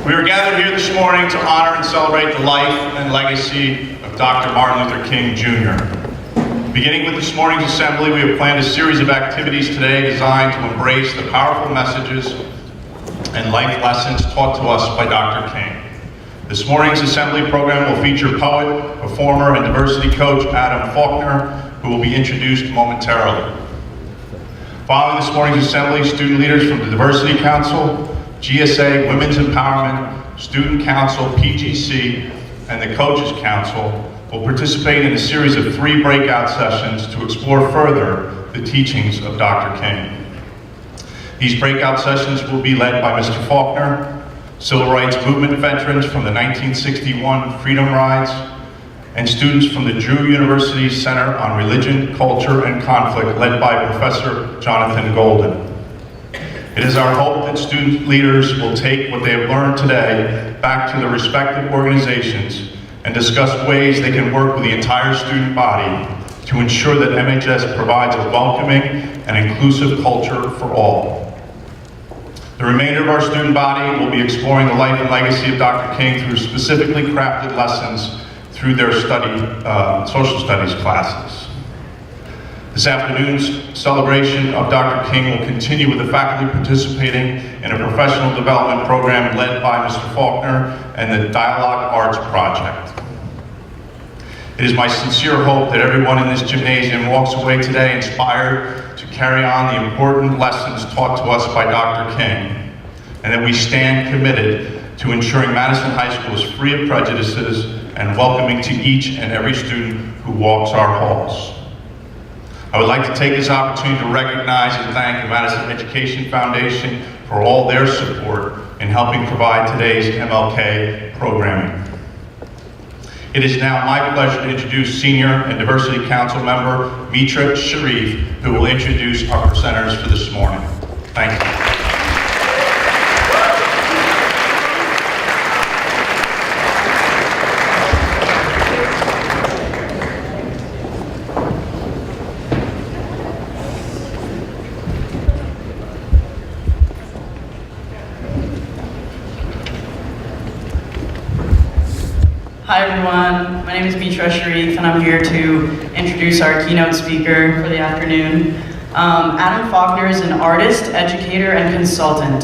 We are gathered here this morning to honor and celebrate the life and legacy of Dr. Martin Luther King, Jr. Beginning with this morning's assembly, we have planned a series of activities today designed to embrace the powerful messages and life lessons taught to us by Dr. King. This morning's assembly program will feature poet, performer, and diversity coach Adam Falkner, who will be introduced momentarily. Following this morning's assembly, student leaders from the Diversity Council, GSA, Women's Empowerment, Student Council, PGC, and the Coaches Council will participate in a series of 3 breakout sessions to explore further the teachings of Dr. King. These breakout sessions will be led by Mr. Falkner, Civil Rights Movement veterans from the 1961 Freedom Rides, and students from the Drew University Center on Religion, Culture, and Conflict, led by Professor Jonathan Golden. It is our hope that student leaders will take what they have learned today back to their respective organizations and discuss ways they can work with the entire student body to ensure that MHS provides a welcoming and inclusive culture for all. The remainder of our student body will be exploring the life and legacy of Dr. King through specifically crafted lessons through their social studies classes. This afternoon's celebration of Dr. King will continue with the faculty participating in a professional development program led by Mr. Falkner and the Dialogue Arts Project. It is my sincere hope that everyone in this gymnasium walks away today inspired to carry on the important lessons taught to us by Dr. King, and that we stand committed to ensuring Madison High School is free of prejudices and welcoming to each and every student who walks our halls. I would like to take this opportunity to recognize and thank the Madison Education Foundation for all their support in helping provide today's MLK programming. It is now my pleasure to introduce Senior and Diversity Council member Mitra Sharif, who will introduce our presenters for this morning. Thank you. Hi everyone, my name is Mitra Sharif and I'm here to introduce our keynote speaker for the afternoon. Adam Falkner is an artist, educator, and consultant.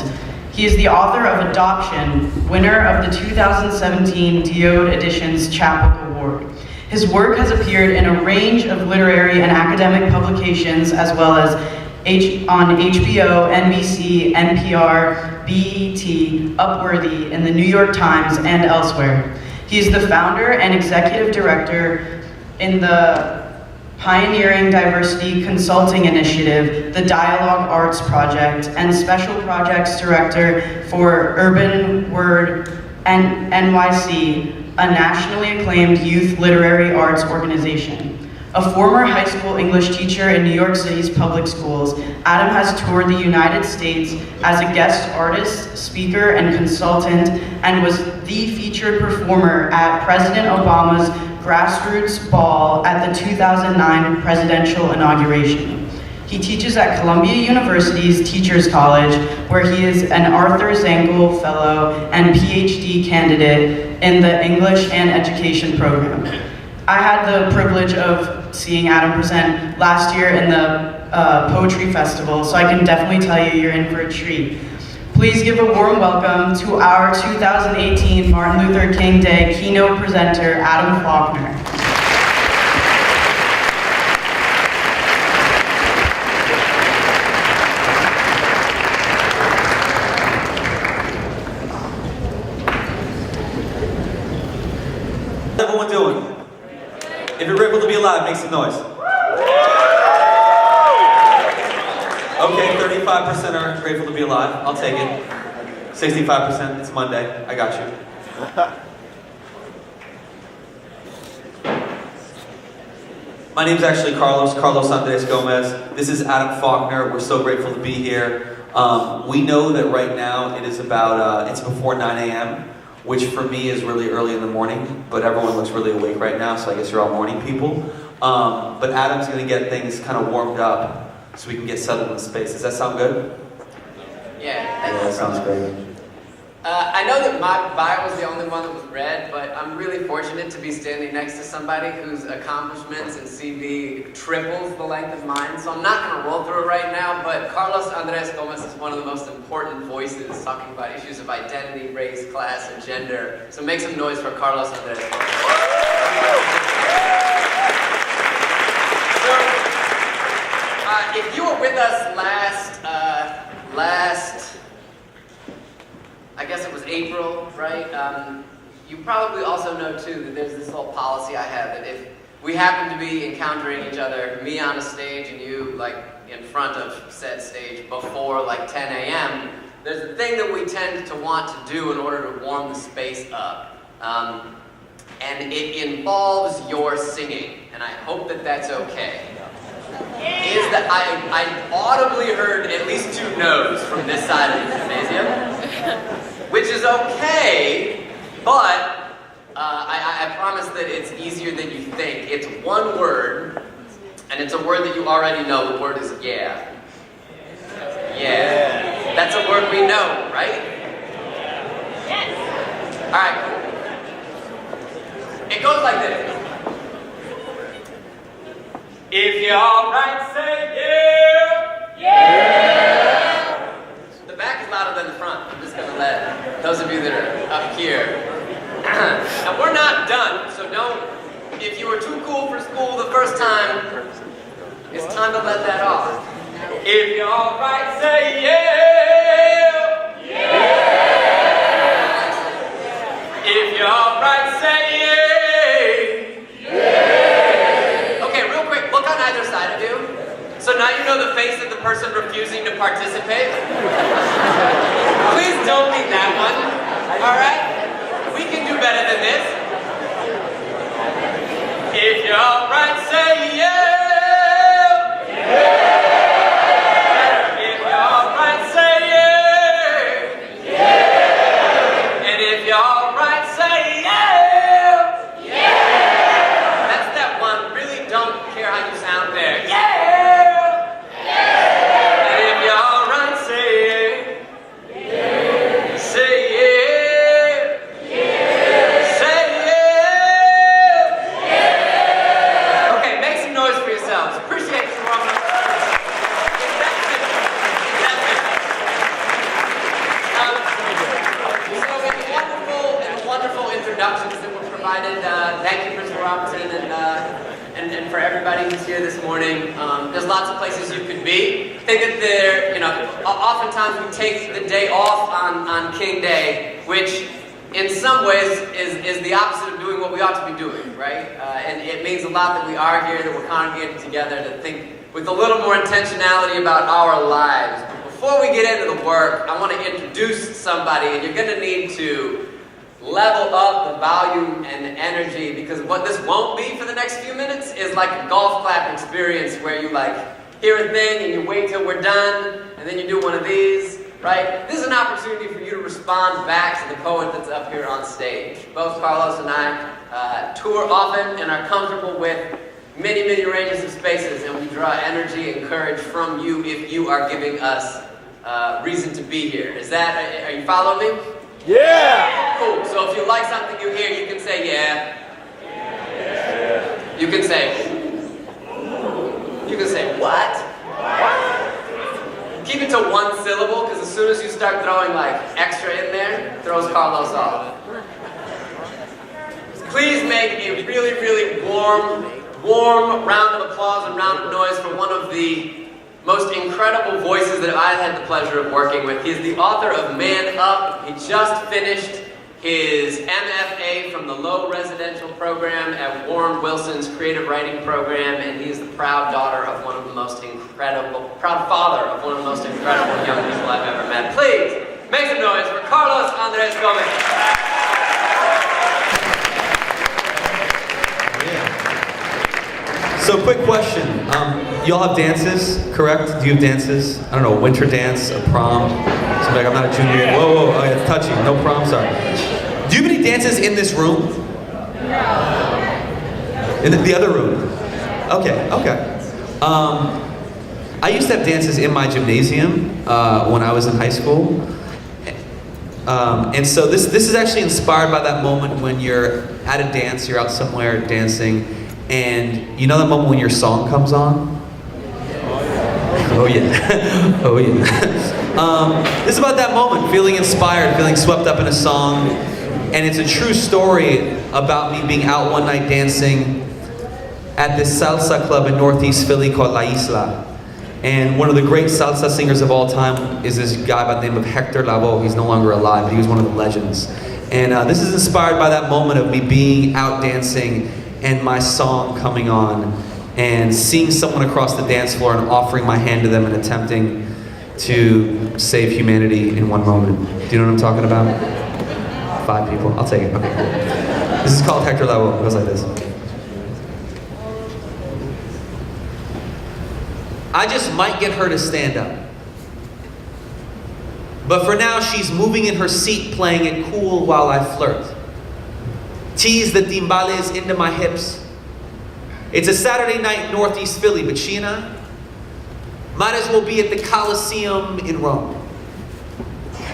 He is the author of Adoption, winner of the 2017 Diode Editions Chapbook Award. His work has appeared in a range of literary and academic publications as well as on HBO, NBC, NPR, BET, Upworthy, in the New York Times, and elsewhere. He is the founder and executive director in the pioneering diversity consulting initiative, the Dialogue Arts Project, and special projects director for Urban Word and NYC, a nationally acclaimed youth literary arts organization. A former high school English teacher in New York City's public schools, Adam has toured the United States as a guest artist, speaker, and consultant, and was the featured performer at President Obama's Grassroots Ball at the 2009 presidential inauguration. He teaches at Columbia University's Teachers College, where he is an Arthur Zangel Fellow and PhD candidate in the English and Education program. I had the privilege of seeing Adam present last year in the Poetry Festival, so I can definitely tell you you're in for a treat. Please give a warm welcome to our 2018 Martin Luther King Day keynote presenter, Adam Falkner. How's everyone doing? If you're grateful to be alive, make some noise. Okay, 35% are grateful to be alive. I'll take it. 65%, it's Monday. I got you. My name's actually Carlos Andres Gomez. This is Adam Falkner. We're so grateful to be here. We know that right now it is about, it's before 9 a.m., which for me is really early in the morning, but everyone looks really awake right now, so I guess you're all morning people. But Adam's gonna get things kind of warmed up so we can get settled in space. Does that sound good? Yeah, that sounds great. I know that my bio was the only one that was read, but I'm really fortunate to be standing next to somebody whose accomplishments and CV triples the length of mine, so I'm not going to roll through it right now, but Carlos Andres Gomez is one of the most important voices talking about issues of identity, race, class, and gender. So make some noise for Carlos Andres Gomez. So, if you were with us last I guess it was April, right? You probably also know too that there's this little policy I have that if we happen to be encountering each other, me on a stage and you like in front of said stage before like 10 a.m., there's a thing that we tend to want to do in order to warm the space up. And it involves your singing, and I hope that that's okay. Is that I audibly heard at least 2 no's from this side of the gymnasium, which is okay, but I promise that it's easier than you think. It's one word, and it's a word that you already know. The word is yeah. Yeah. That's a word we know, right? Yes. All right, cool. It goes like this. If you're alright, say yeah! Yeah! The back is louder than the front. I'm just gonna let those of you that are up here. And we're not done, so don't, if you were too cool for school the first time, it's time to let that off. If you're alright, say yeah! Yeah! If you're alright, say yeah! Either side of you. So now you know the face of the person refusing to participate. Please don't be that one. Alright? We can do better than this. If you're alright, say yeah! Yeah! If you're alright, say yeah! Yeah! And if you're alright, say yeah! Yeah! That's that one. Really don't care how you sound there. Yeah! Yeah! And if you're alright, say yeah. Say yeah. Yeah. Say yeah. Yeah. Okay, make some noise for yourselves. Appreciate some warm up. So with the wonderful introductions that were provided, thank you, Principal Robinson, and for everybody who's here this morning. There's lots of places you could be. I think that there, oftentimes we take the day off on King Day, which in some ways is the opposite of doing what we ought to be doing, right? And it means a lot that we are here, that we're congregated together to think with a little more intentionality about our lives. But before we get into the work, I want to introduce somebody, and you're going to need to level up the volume and the energy, because what this won't be for the next few minutes is like a golf clap experience where you like hear a thing and you wait till we're done and then you do one of these, right? This is an opportunity for you to respond back to the poet that's up here on stage. Both Carlos and I tour often and are comfortable with many, many ranges of spaces, and we draw energy and courage from you if you are giving us reason to be here. Are you following me? Yeah! Cool. So if you like something you hear, you can say yeah. Yeah. You can say what? Keep it to one syllable, because as soon as you start throwing like extra in there, it throws Carlos off. Please make a really, really warm round of applause and round of noise for one of the most incredible voices that I've had the pleasure of working with. He's the author of Man Up. He just finished his MFA from the Low Residential Program at Warren Wilson's Creative Writing Program, and he is the proud father of one of the most incredible young people I've ever met. Please, make some noise for Carlos Andres Gomez. So quick question, y'all have dances, correct? Do you have dances? I don't know, a winter dance, a prom? So like, I'm not a junior yet. Whoa, oh, it's touchy, no prom, sorry. Do you have any dances in this room? No. In the other room? Okay. I used to have dances in my gymnasium when I was in high school. And so this is actually inspired by that moment when you're at a dance, you're out somewhere dancing, and you know that moment when your song comes on? Oh yeah, oh yeah. This is about that moment, feeling inspired, feeling swept up in a song, and it's a true story about me being out one night dancing at this salsa club in Northeast Philly called La Isla. And one of the great salsa singers of all time is this guy by the name of Hector Lavoe. He's no longer alive, but he was one of the legends. And this is inspired by that moment of me being out dancing and my song coming on and seeing someone across the dance floor and offering my hand to them and attempting to save humanity in one moment. Do you know what I'm talking about? 5 people. I'll take it. Okay, cool. This is called Hector Lavoe. It goes like this. I just might get her to stand up. But for now, she's moving in her seat, playing it cool while I flirt. Tease the timbales into my hips. It's a Saturday night in Northeast Philly, but she and I might as well be at the Colosseum in Rome.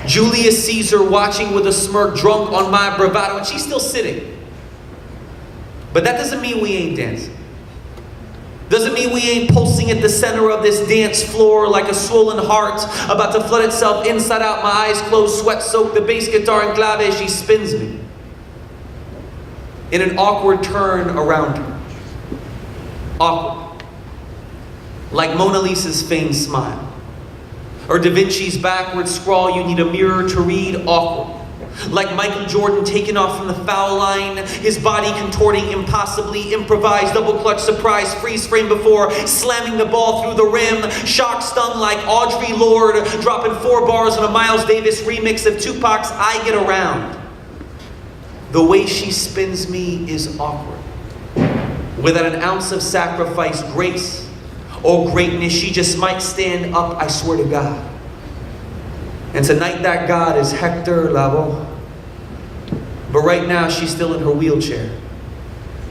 Julius Caesar watching with a smirk, drunk on my bravado, and she's still sitting. But that doesn't mean we ain't dancing. Doesn't mean we ain't pulsing at the center of this dance floor like a swollen heart about to flood itself inside out, my eyes closed, sweat soaked, the bass guitar in clave as she spins me in an awkward turn around her. Awkward. Like Mona Lisa's famed smile. Or Da Vinci's backward scrawl you need a mirror to read. Awkward. Like Michael Jordan taken off from the foul line, his body contorting impossibly, improvised, double clutch surprise, freeze frame before, slamming the ball through the rim, shock stung like Audre Lorde, dropping 4 bars on a Miles Davis remix of Tupac's I Get Around. The way she spins me is awkward. Without an ounce of sacrifice, grace, or greatness, she just might stand up, I swear to God. And tonight that God is Hector Lavoe. But right now she's still in her wheelchair.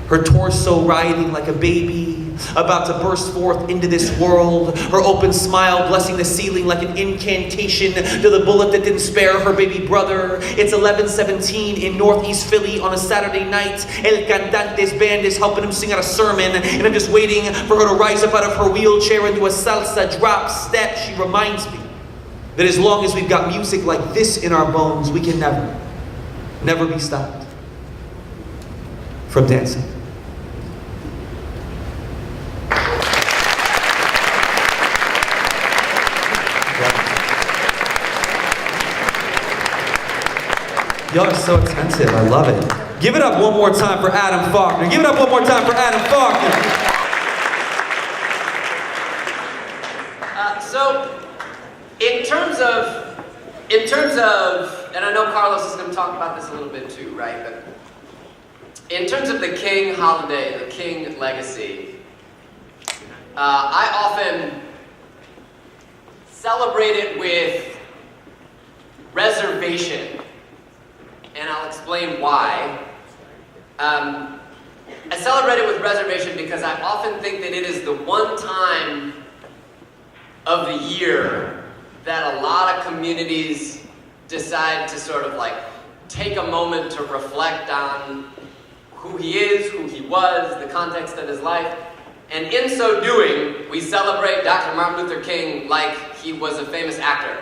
Her torso writhing like a baby, about to burst forth into this world. Her open smile blessing the ceiling like an incantation to the bullet that didn't spare her baby brother. It's 11:17 in Northeast Philly on a Saturday night. El Cantante's band is helping him sing out a sermon. And I'm just waiting for her to rise up out of her wheelchair into a salsa drop step. She reminds me that as long as we've got music like this in our bones, we can never be stopped from dancing. Y'all are so attentive, I love it. Give it up one more time for Adam Falkner. Give it up one more time for Adam Falkner. In terms of, and I know Carlos is going to talk about this a little bit too, right? But in terms of the King holiday, the King legacy, I often celebrate it with reservation, and I'll explain why. I celebrate it with reservation because I often think that it is the one time of the year that a lot of communities decide to sort of like take a moment to reflect on who he is, who he was, the context of his life. And in so doing, we celebrate Dr. Martin Luther King like he was a famous actor,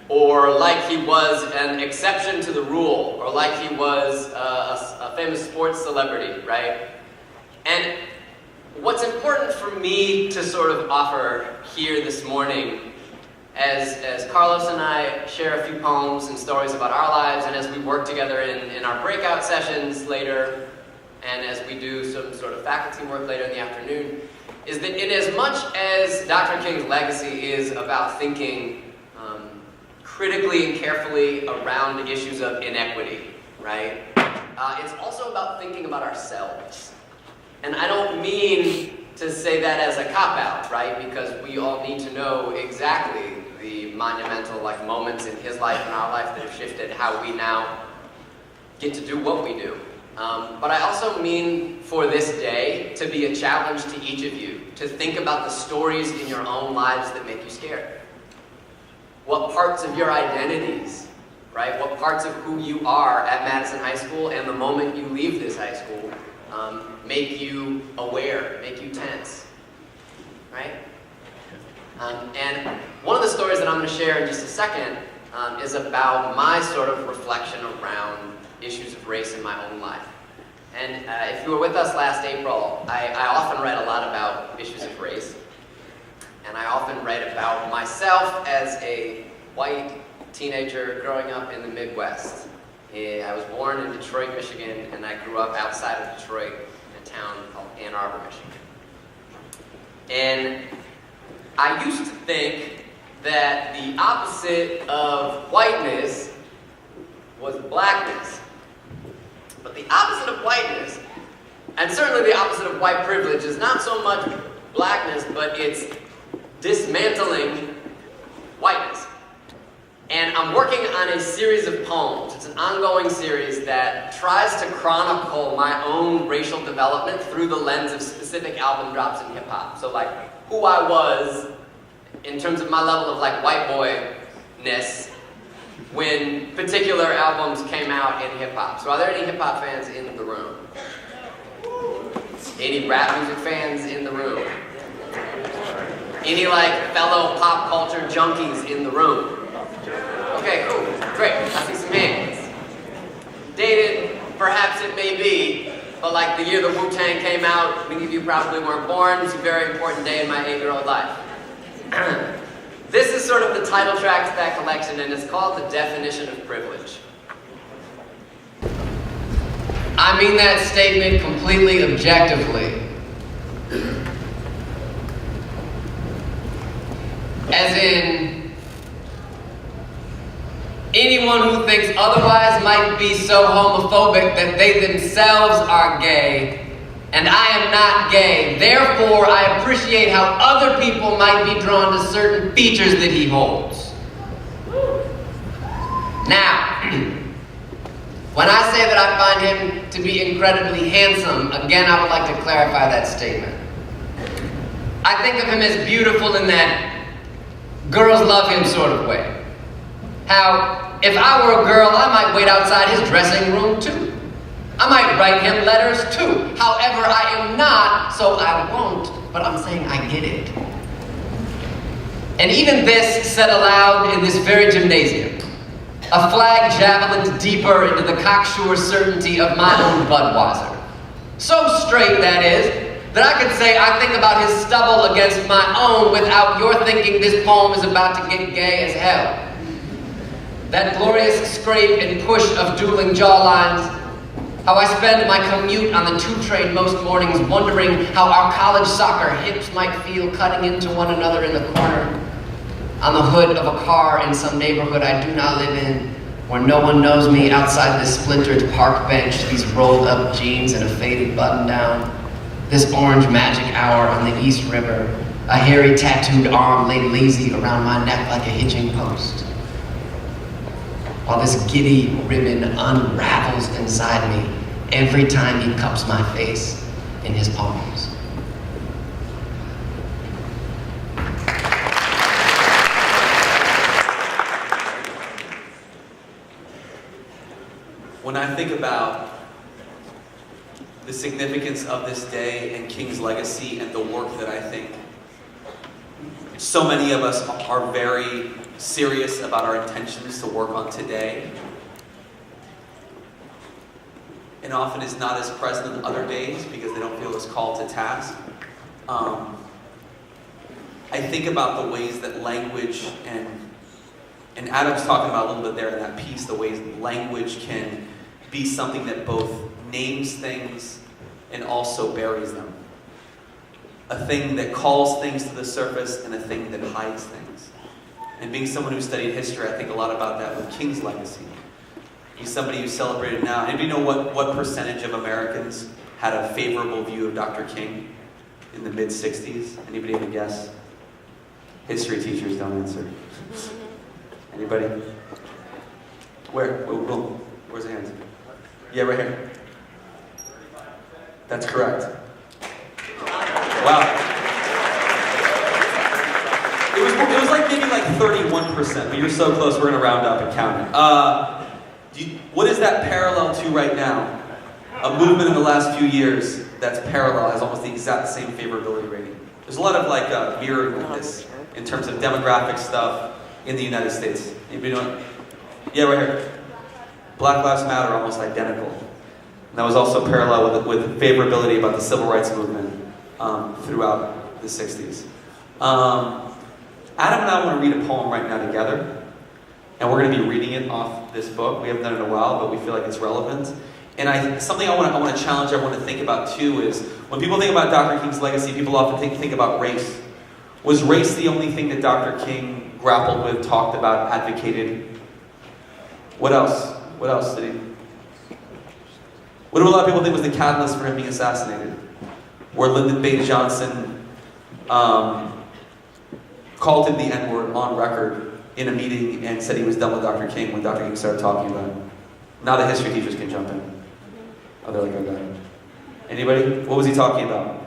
or like he was an exception to the rule, or like he was a famous sports celebrity, right? And what's important for me to sort of offer here this morning, as Carlos and I share a few poems and stories about our lives, and as we work together in our breakout sessions later, and as we do some sort of faculty work later in the afternoon, is that in as much as Dr. King's legacy is about thinking critically and carefully around issues of inequity, right? It's also about thinking about ourselves. And I don't mean to say that as a cop-out, right? Because we all need to know exactly the monumental moments in his life and our life that have shifted how we now get to do what we do. But I also mean for this day to be a challenge to each of you to think about the stories in your own lives that make you scared. What parts of your identities, right? What parts of who you are at Madison High School and the moment you leave this high school make you aware, make you tense, right? And one of the stories that I'm going to share in just a second is about my sort of reflection around issues of race in my own life. And if you were with us last April, I often read a lot about issues of race. And I often read about myself as a white teenager growing up in the Midwest. I was born in Detroit, Michigan, and I grew up outside of Detroit in a town called Ann Arbor, Michigan. And I used to think that the opposite of whiteness was blackness. But the opposite of whiteness, and certainly the opposite of white privilege, is not so much blackness, but it's dismantling whiteness. And I'm working on a series of poems. It's an ongoing series that tries to chronicle my own racial development through the lens of specific album drops in hip-hop. So like, who I was in terms of my level of like white boy-ness when particular albums came out in hip-hop. So are there any hip-hop fans in the room? Any rap music fans in the room? Any like fellow pop culture junkies in the room? Okay, cool, great, I see some hands. Dated, perhaps it may be, but like the year the Wu-Tang came out, many of you probably weren't born. It's a very important day in my 8-year-old life. This is sort of the title track to that collection, and it's called The Definition of Privilege. I mean that statement completely objectively. As in, anyone who thinks otherwise might be so homophobic that they themselves are gay, and I am not gay. Therefore, I appreciate how other people might be drawn to certain features that he holds. Now, when I say that I find him to be incredibly handsome, again, I would like to clarify that statement. I think of him as beautiful in that girls love him sort of way. How, if I were a girl, I might wait outside his dressing room too. I might write him letters too. However, I am not, so I won't, but I'm saying I get it. And even this said aloud in this very gymnasium, a flag javelined deeper into the cocksure certainty of my own Budweiser. So straight, that is, that I could say I think about his stubble against my own without your thinking this poem is about to get gay as hell. That glorious scrape and push of dueling jawlines, how I spend my commute on the 2 train most mornings wondering how our college soccer hips might feel cutting into one another in the corner, on the hood of a car in some neighborhood I do not live in, where no one knows me outside this splintered park bench, these rolled up jeans and a faded button down, this orange magic hour on the East River, a hairy tattooed arm laid lazy around my neck like a hitching post. While this giddy ribbon unravels inside me every time he cups my face in his palms. When I think about the significance of this day and King's legacy and the work that I think so many of us are very serious about our intentions to work on today, and often is not as present in other days because they don't feel as called to task. I think about the ways that language and Adam's talking about a little bit there in that piece, the ways language can be something that both names things and also buries them. A thing that calls things to the surface and a thing that hides things. And being someone who studied history, I think a lot about that with King's legacy. He's somebody who's celebrated now. Anybody know what percentage of Americans had a favorable view of Dr. King in the mid-60s? Anybody have a guess? History teachers don't answer. Anybody? Where? Where's the hands? Yeah, right here. That's correct. Wow. It it was like maybe like 31%, but you're so close, we're gonna round up and count it. What is that parallel to right now? A movement in the last few years that's parallel, has almost the exact same favorability rating. There's a lot of like mirroring with this in terms of demographic stuff in the United States. Anybody know it? Yeah, right here. Black Lives Matter, almost identical. And that was also parallel with favorability about the civil rights movement throughout the 60s. Adam and I want to read a poem right now together, and we're going to be reading it off this book. We haven't done it in a while, but we feel like it's relevant. And something I want to challenge everyone to think about too is, when people think about Dr. King's legacy, people often think about race. Was race the only thing that Dr. King grappled with, talked about, advocated? What else? What else did he? What do a lot of people think was the catalyst for him being assassinated? Where Lyndon Baines Johnson called him the N-word on record in a meeting and said he was done with Dr. King when Dr. King started talking about him. Now the history teachers can jump in. Oh, they're like, okay. Anybody? What was he talking about?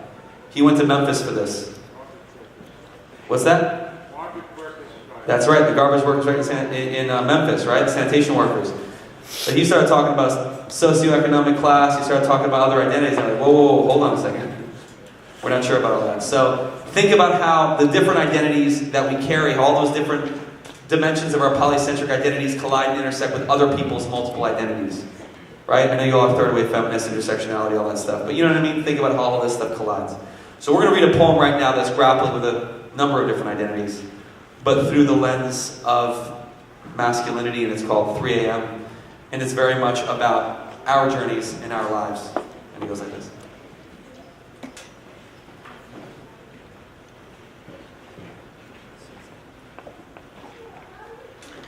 He went to Memphis for this. What's that? That's right, the garbage workers right in Memphis, right? Sanitation workers. So he started talking about socioeconomic class, he started talking about other identities. I'm like, whoa, hold on a second. We're not sure about all that. So think about how the different identities that we carry, all those different dimensions of our polycentric identities collide and intersect with other people's multiple identities. Right? I know you all have third wave feminist, intersectionality, all that stuff, but you know what I mean? Think about how all this stuff collides. So we're going to read a poem right now that's grappling with a number of different identities, but through the lens of masculinity, and it's called 3 a.m., and it's very much about our journeys in our lives. And it goes like this.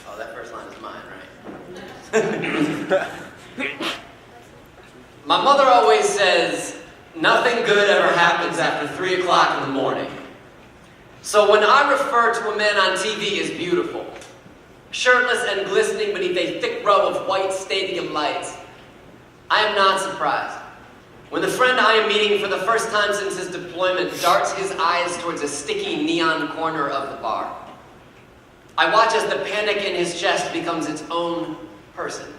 Oh, that first line is mine, right? My mother always says, nothing good ever happens after 3 o'clock in the morning. So when I refer to a man on TV as beautiful, shirtless and glistening beneath a thick row of white stadium lights, I am not surprised. When the friend I am meeting for the first time since his deployment darts his eyes towards a sticky neon corner of the bar, I watch as the panic in his chest becomes its own person.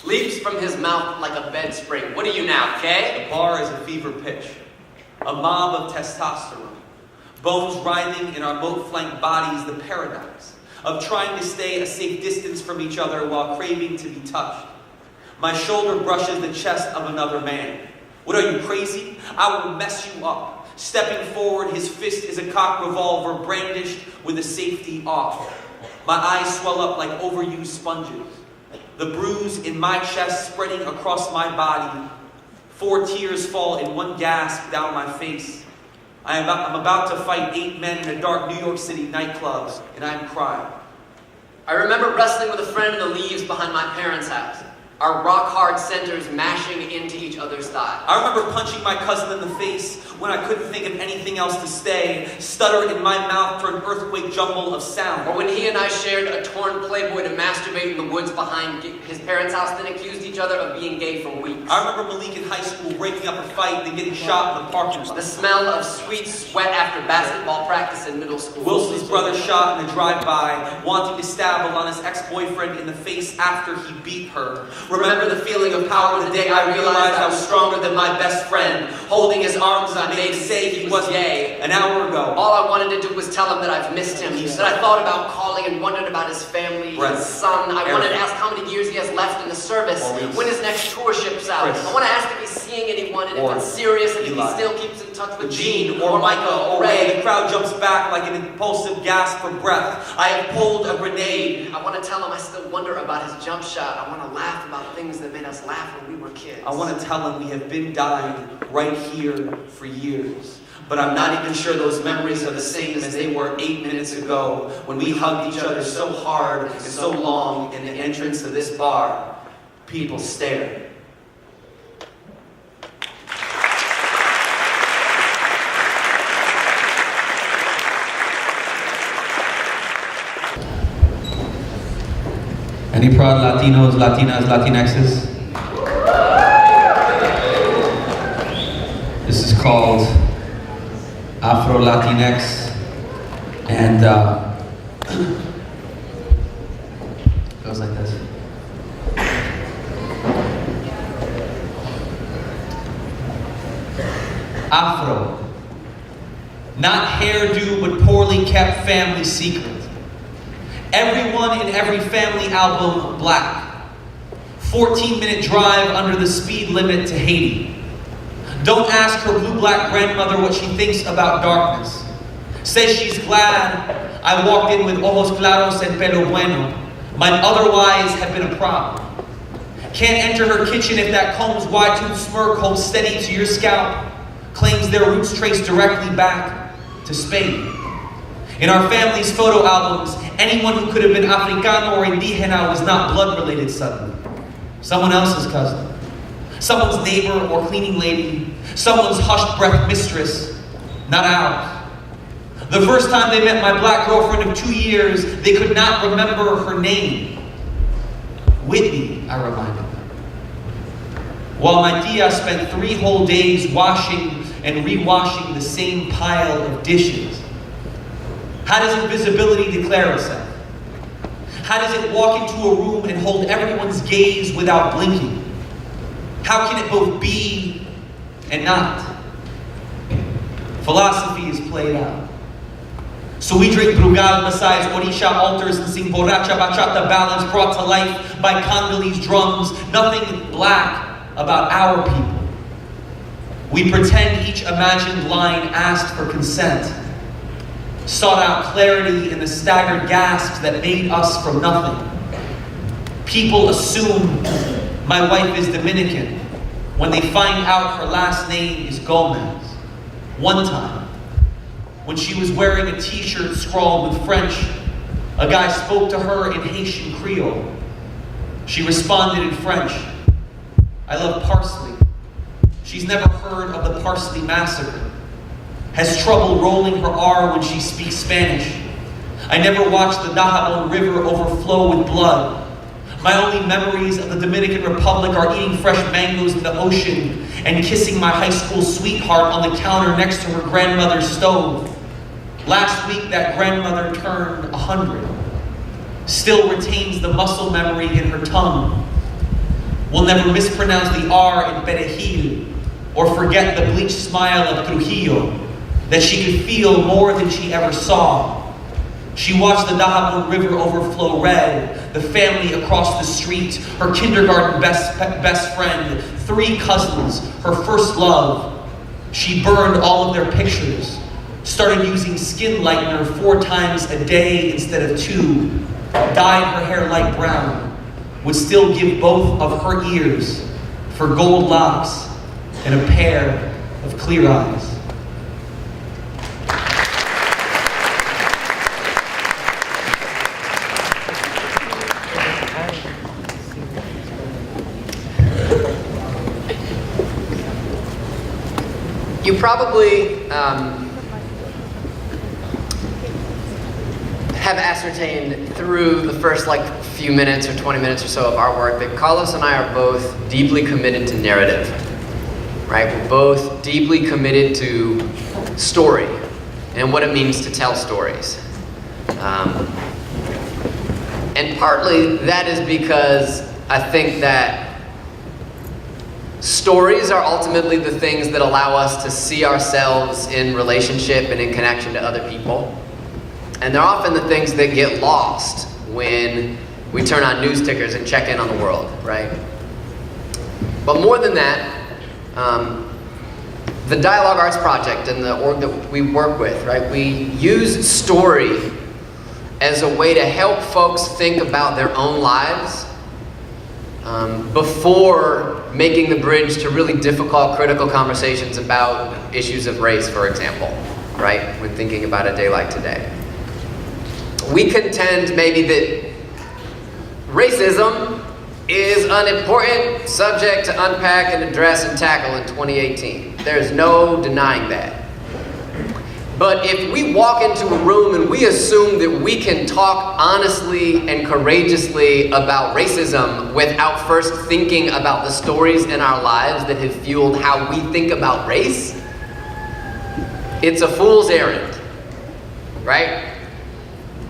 Leaps from his mouth like a bed spring. What are you now, Kay? The bar is a fever pitch. A mob of testosterone. Bones writhing in our moat-flanked bodies, the paradox of trying to stay a safe distance from each other while craving to be touched. My shoulder brushes the chest of another man. What are you, crazy? I will mess you up. Stepping forward, his fist is a cocked revolver brandished with the safety off. My eyes swell up like overused sponges. The bruise in my chest spreading across my body. 4 tears fall in one gasp down my face. I'm about to fight 8 men in a dark New York City nightclub, and I'm crying. I remember wrestling with a friend in the leaves behind my parents' house. Our rock-hard centers mashing into each other's thighs. I remember punching my cousin in the face when I couldn't think of anything else to say, stutter in my mouth for an earthquake jumble of sound. Or when he and I shared a torn Playboy to masturbate in the woods behind his parents' house, then accused each other of being gay for weeks. I remember Malik in high school breaking up a fight and then getting shot in the parking lot. The smell of sweet sweat after basketball practice in middle school. Wilson's brother shot in a drive-by, wanting to stab Alana's ex-boyfriend in the face after he beat her. Remember the feeling of power the day I realized I was stronger than my best friend, holding his arms as I made say he was gay. An hour ago. All I wanted to do was tell him that I've missed him. That I thought about calling and wondered about his family, Brent. his son. I wanted to ask how many years he has left in the service, when his next tour ships out. Chris. I want to ask if he's seeing anyone and Or if it's serious and if Eli. he still keeps in touch with Gene or Micah or Ray. The crowd jumps back like an impulsive gasp for breath. I have pulled a grenade. I want to tell him I still wonder about his jump shot. I want to laugh about things that made us laugh when we were kids. I want to tell him we have been dying right here for years. But I'm not even sure those memories are the same as they were 8 minutes ago when we hugged each other so hard and so long in the entrance to this bar. People stared. Any proud Latinos, Latinas, Latinxes? This is called Afro Latinx. And goes like this. Afro. Not hairdo, but poorly kept family secret. Everyone in every family album, black. 14-minute drive under the speed limit to Haiti. Don't ask her blue-black grandmother what she thinks about darkness. Says she's glad I walked in with ojos claros and pelo bueno. Might otherwise have been a problem. Can't enter her kitchen if that comb's wide-toothed smirk holds steady to your scalp. Claims their roots trace directly back to Spain. In our family's photo albums, anyone who could have been Africano or Indígena was not blood-related suddenly. Someone else's cousin. Someone's neighbor or cleaning lady. Someone's hushed breath mistress. Not ours. The first time they met my black girlfriend of 2 years, they could not remember her name. Whitney, I reminded them. While my tia spent 3 whole days washing and rewashing the same pile of dishes. How does invisibility declare itself? How does it walk into a room and hold everyone's gaze without blinking? How can it both be and not? Philosophy is played out. So we drink Brugal besides Orisha altars and sing Borracha Bachata ballads brought to life by Congolese drums. Nothing black about our people. We pretend each imagined line asked for consent. Sought out clarity in the staggered gasps that made us from nothing. People assume my wife is Dominican when they find out her last name is Gomez. One time, when she was wearing a t-shirt scrawled with French, a guy spoke to her in Haitian Creole. She responded in French, "I love parsley." She's never heard of the Parsley Massacre. Has trouble rolling her R when she speaks Spanish. I never watched the Dajabon River overflow with blood. My only memories of the Dominican Republic are eating fresh mangoes in the ocean and kissing my high school sweetheart on the counter next to her grandmother's stove. Last week, that grandmother turned 100. Still retains the muscle memory in her tongue. Will never mispronounce the R in Perejil or forget the bleached smile of Trujillo that she could feel more than she ever saw. She watched the Dajabon River overflow red, the family across the street, her kindergarten best friend, 3 cousins, her first love. She burned all of their pictures, started using skin lightener 4 times a day instead of 2, dyed her hair light brown, would still give both of her ears for gold locks and a pair of clear eyes. You probably have ascertained through the first few minutes or 20 minutes or so of our work that Carlos and I are both deeply committed to narrative, right? We're both deeply committed to story and what it means to tell stories. And partly that is because I think that stories are ultimately the things that allow us to see ourselves in relationship and in connection to other people. And they're often the things that get lost when we turn on news tickers and check in on the world, right? But more than that, the Dialogue Arts Project and the org that we work with, right? We use story as a way to help folks think about their own lives before making the bridge to really difficult, critical conversations about issues of race, for example, right? When thinking about a day like today. We contend maybe that racism is an important subject to unpack and address and tackle in 2018. There's no denying that. But if we walk into a room and we assume that we can talk honestly and courageously about racism without first thinking about the stories in our lives that have fueled how we think about race, it's a fool's errand, right?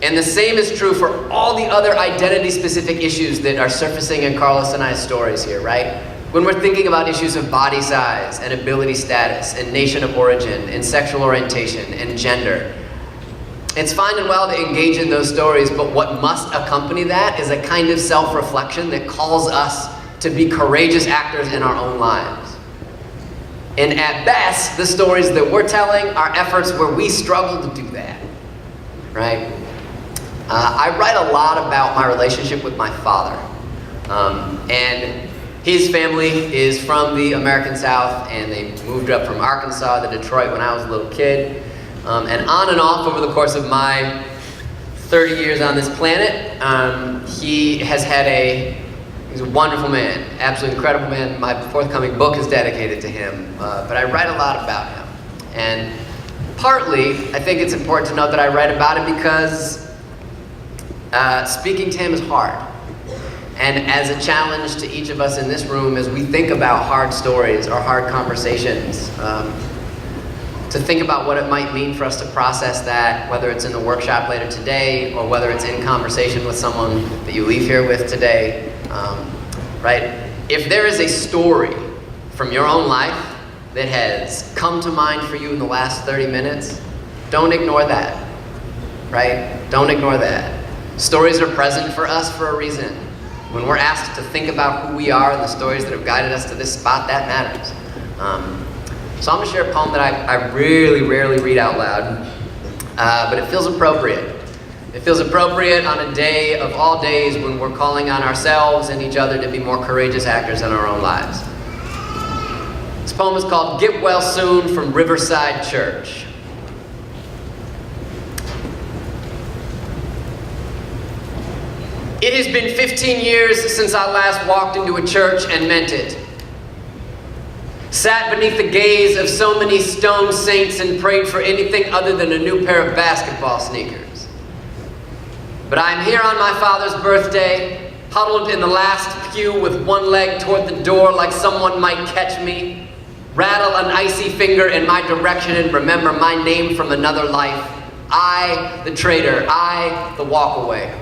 And the same is true for all the other identity-specific issues that are surfacing in Carlos and I's stories here, right? When we're thinking about issues of body size and ability status and nation of origin and sexual orientation and gender, it's fine and well to engage in those stories, but what must accompany that is a kind of self-reflection that calls us to be courageous actors in our own lives. And at best, the stories that we're telling are efforts where we struggle to do that, right? I write a lot about my relationship with my father. And his family is from the American South, and they moved up from Arkansas to Detroit when I was a little kid. And on and off over the course of my 30 years on this planet, he's a wonderful man, absolutely incredible man. My forthcoming book is dedicated to him, but I write a lot about him. And partly, I think it's important to note that I write about him because speaking to him is hard. And as a challenge to each of us in this room, as we think about hard stories or hard conversations, to think about what it might mean for us to process that, whether it's in the workshop later today or whether it's in conversation with someone that you leave here with today, right? If there is a story from your own life that has come to mind for you in the last 30 minutes, don't ignore that, right? Don't ignore that. Stories are present for us for a reason. When we're asked to think about who we are and the stories that have guided us to this spot, that matters. So I'm going to share a poem that I really rarely read out loud, but it feels appropriate. It feels appropriate on a day of all days when we're calling on ourselves and each other to be more courageous actors in our own lives. This poem is called Get Well Soon from Riverside Church. It has been 15 years since I last walked into a church and meant it. Sat beneath the gaze of so many stone saints and prayed for anything other than a new pair of basketball sneakers. But I am here on my father's birthday, huddled in the last pew with one leg toward the door like someone might catch me, rattle an icy finger in my direction and remember my name from another life. I, the traitor, I, the walkaway.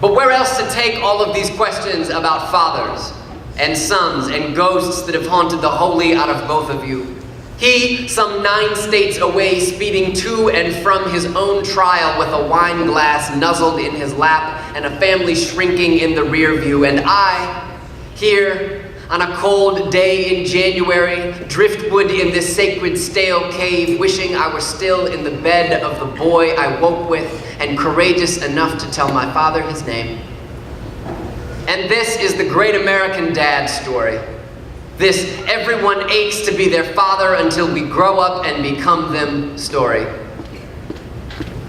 But where else to take all of these questions about fathers and sons and ghosts that have haunted the holy out of both of you? He, some 9 states away, speeding to and from his own trial with a wine glass nuzzled in his lap and a family shrinking in the rear view. And I, here on a cold day in January, driftwood in this sacred stale cave, wishing I were still in the bed of the boy I woke with and courageous enough to tell my father his name. And this is the great American dad story. This everyone aches to be their father until we grow up and become them story.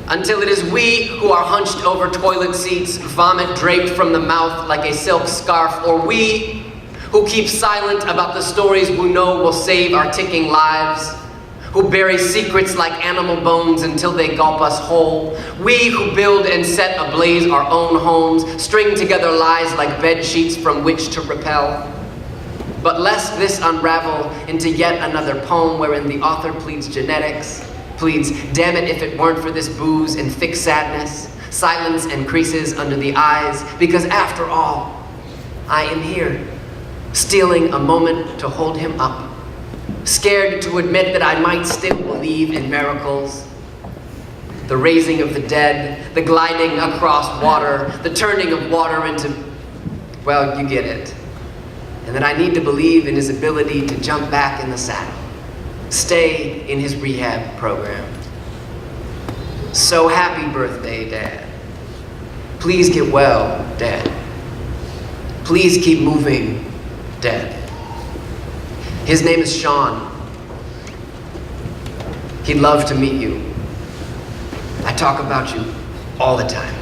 Until it is we who are hunched over toilet seats, vomit draped from the mouth like a silk scarf, or we who keep silent about the stories we know will save our ticking lives, who bury secrets like animal bones until they gulp us whole. We who build and set ablaze our own homes, string together lies like bed sheets from which to repel. But lest this unravel into yet another poem wherein the author pleads genetics, pleads, damn it if it weren't for this booze and thick sadness, silence and creases under the eyes, because after all, I am here, stealing a moment to hold him up, scared to admit that I might still believe in miracles. The raising of the dead, the gliding across water, the turning of water into, well, you get it. And that I need to believe in his ability to jump back in the saddle, stay in his rehab program. So happy birthday, Dad. Please get well, Dad. Please keep moving, Dad. His name is Sean. He'd love to meet you. I talk about you all the time.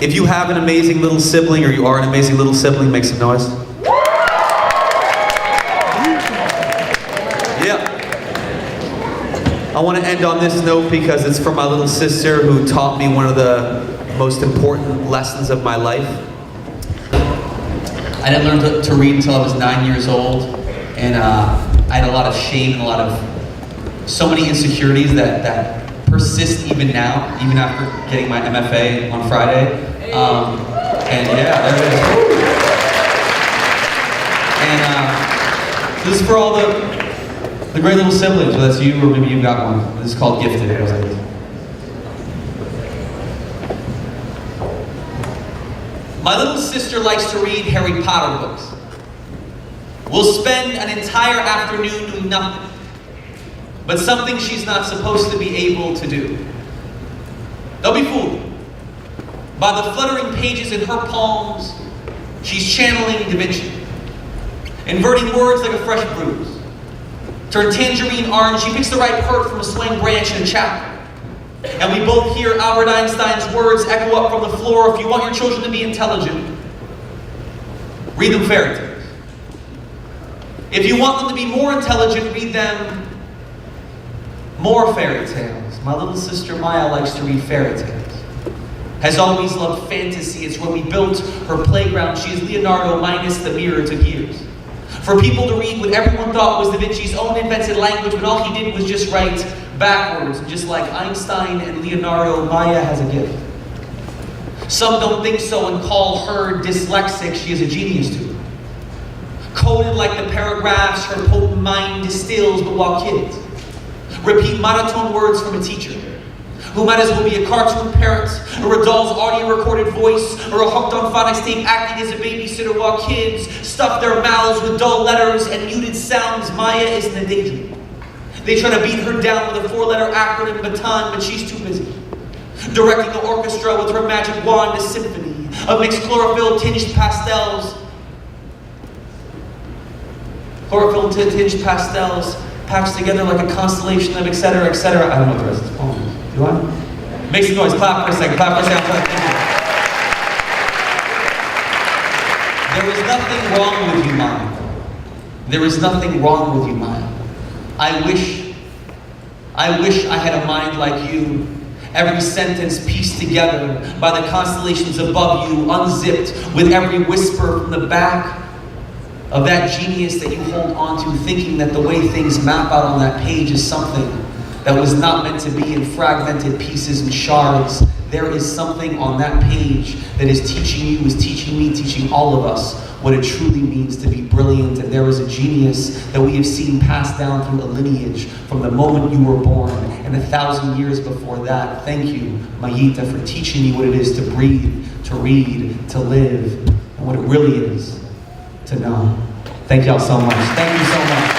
If you have an amazing little sibling, or you are an amazing little sibling, make some noise. Yeah. I want to end on this note because it's from my little sister who taught me one of the most important lessons of my life. I didn't learn to read until I was 9 years old, and I had a lot of shame and so many insecurities that persist even now, even after getting my MFA on Friday. And yeah, there it is. And this is for all the great little siblings, whether that's you or maybe you got one. This is called Gifted. It goes like this. My little sister likes to read Harry Potter books. We'll spend an entire afternoon doing nothing but something she's not supposed to be able to do. Don't be fooled. By the fluttering pages in her palms, she's channeling Da Vinci, inverting words like a fresh bruise. Turn tangerine orange, she picks the right part from a swaying branch in a chapter. And we both hear Albert Einstein's words echo up from the floor: if you want your children to be intelligent, read them fairy tales. If you want them to be more intelligent, read them more fairy tales. My little sister Maya likes to read fairy tales. Has always loved fantasy. It's where we built her playground. She is Leonardo minus the mirror to gears. For people to read what everyone thought was Da Vinci's own invented language, when all he did was just write backwards. And just like Einstein and Leonardo, Maya has a gift. Some don't think so and call her dyslexic. She is a genius too. Coded like the paragraphs her potent mind distills, but while kids repeat monotone words from a teacher who might as well be a cartoon parrot, or a doll's audio recorded voice, or a hooked on phonics tape acting as a babysitter while kids stuff their mouths with dull letters and muted sounds. Maya is in a daydream. They try to beat her down with a 4-letter acronym baton, but she's too busy directing the orchestra with her magic wand, a symphony of mixed chlorophyll-tinged pastels. Chlorophyll-tinged pastels patched together like a constellation of etc., etc. I don't know what the rest of this poem is. Do I? Make some noise. Clap for a second. Clap for a second. There is nothing wrong with you, Maya. There is nothing wrong with you, Maya. I wish I had a mind like you. Every sentence pieced together by the constellations above you, unzipped with every whisper from the back of that genius that you hold on to, thinking that the way things map out on that page is something that was not meant to be in fragmented pieces and shards. There is something on that page that is teaching you, is teaching me, teaching all of us what it truly means to be brilliant. And there is a genius that we have seen passed down through a lineage from the moment you were born and 1,000 years before that. Thank you, Mayita, for teaching me what it is to breathe, to read, to live, and what it really is to know. Thank y'all so much. Thank you so much.